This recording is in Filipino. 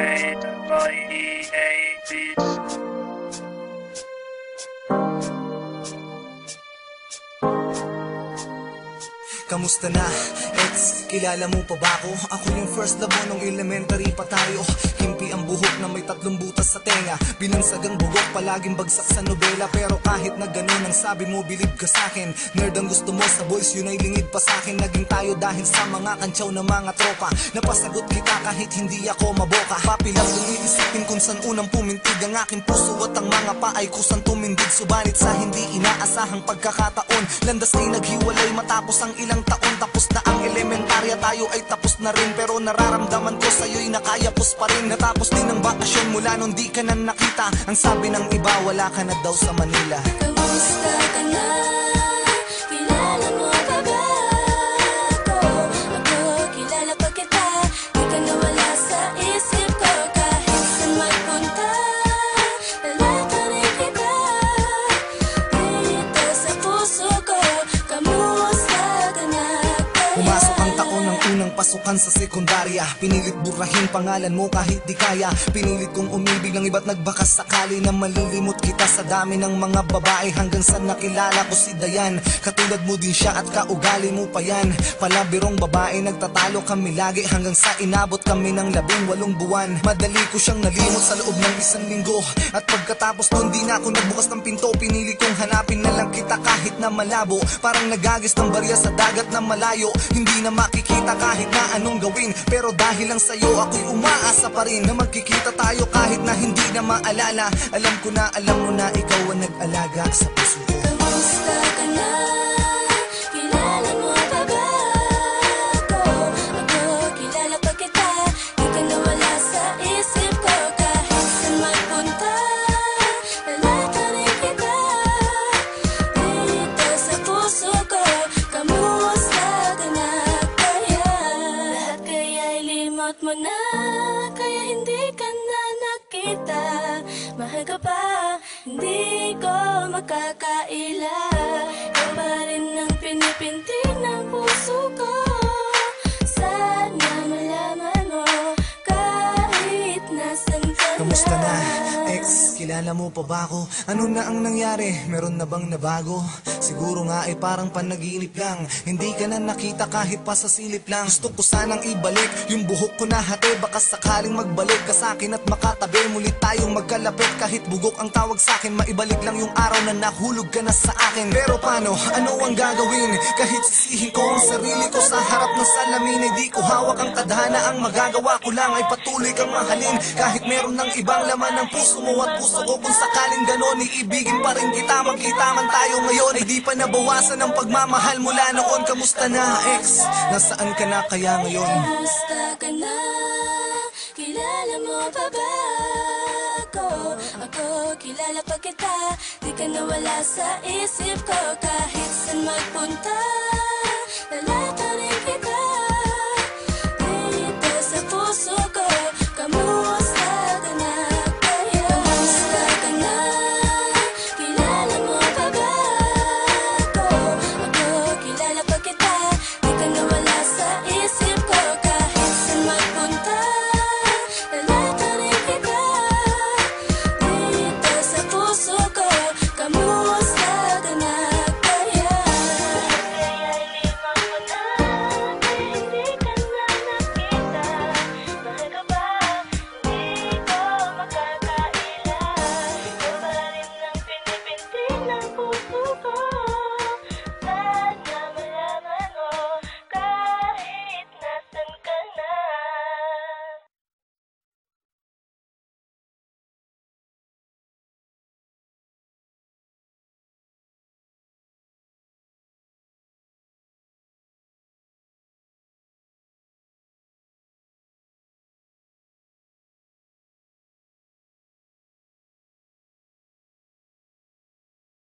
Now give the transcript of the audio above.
made by EA Beats. Kamusta na, ex? Kilala mo pa ba ako? Ako yung first love mo nung elementary pa tayo. Himpi ang buhok na may 3 butas sa tenga. Binansagang bugok, palaging bagsak sa nobela. Pero kahit na ganun ang sabi mo, believe ka sa'kin. Nerd ang gusto mo sa boys, yun ay lingid pa sa'kin. Naging tayo dahil sa mga kantsaw na mga tropa. Napasagot kita kahit hindi ako maboka. Papilang kung iisipin kung saan unang pumintig ang aking puso at ang mga paay kusang tumindig. Subalit sa hindi inaasahang pagkakataon, landas ay naghiwalay matapos ang ilang taon. Tapos na ang elementarya, tayo ay tapos na rin. Pero nararamdaman ko sa'yo'y nakayapos pa rin. Natapos din ang bakasyon mula nung di ka na nakita. Ang sabi ng iba, wala ka na daw sa Manila. Kamusta ka na? Kilala mo pa ba ako? Ako, kilala pa kita. Di ka nawala sa isip ko. Kahit saan magpunta, dala ka rin kita. Dito sa puso ko, kamusta ka na? Pumasok ang taon ng unang pasukan sa sekundarya. Pinilit burahin pangalan mo kahit di kaya. Pinilit kong umibig ng iba't nagbakas sakali na malilimot kita sa dami ng mga babae. Hanggang sa nakilala ko si Dayan. Katulad mo din siya at kaugali mo pa yan. Palabirong babae, nagtatalo kami lagi. Hanggang sa inabot kami ng 18 buwan. Madali ko siyang nalimot sa loob ng 1 linggo. At pagkatapos nun di na ako nagbukas ng pinto. Pinili kong hanapin na lang kita kahit na malabo. Parang nagagis ng barya sa dagat na malayo. Hindi na makikita kahit na anong gawin. Pero dahil lang sa'yo ako'y umaasa pa rin na magkikita tayo kahit na hindi na maalala. Alam ko na, alam mo na ikaw ang nag-alaga sa puso ko. Kamusta ka na? Kilala mo pa ba ako? Ako, kilala pa kita. Di ka nawala sa isip ko. Kahit saan magpunta, dala ka rin kita. Dito sa puso ko, kamusta ka na? Kaya lahat kaya'y limot mo na. Kaya hindi ka na nakita. Mahal ka pa, hindi ko makakaila. Ikaw pa rin ang pinipintig ng puso ko. Sana malaman mo kahit nasan ka na. Kamusta na, ex? Kilala mo pa ba ako? Ano na ang nangyari? Meron na bang nabago? Siguro nga ay parang panaginip lang. Hindi ka na nakita kahit pa sa silip lang. Gusto ko sanang ibalik yung buhok ko na hati. Baka sakaling magbalik ka sa'kin at makatabi. Muli tayong magkalapit kahit bugok ang tawag sa'kin. Maibalik lang yung araw na nahulog ka na sa akin. Pero paano? Ano ang gagawin? Kahit sisihin ko ang sarili ko sa harap ng salamin, ay di ko hawak ang tadhana. Ang magagawa ko lang ay patuloy kang mahalin. Kahit meron ng ibang laman ng puso mo at puso ko. Kung sakaling ganon, iibigin pa rin kita. Magkita man tayo ngayon, ay di pa nabawasan ang pagmamahal mula noon. Kamusta na, ex? Nasaan ka na kaya ngayon? Kamusta ka na? Kilala mo pa ba ako? Ako, kilala pa kita. Di ka nawala sa isip ko. Kahit saan magpunta, dala ka rin kita. Dito sa puso ko, kamusta ka na? Kaya kamusta ka na? Kilala mo pa ba ako? Ako, kilala pa kita. Di ka nawala sa isip ko. Kahit saan magpunta, dala ka rin kita. Dito sa puso ko, kamusta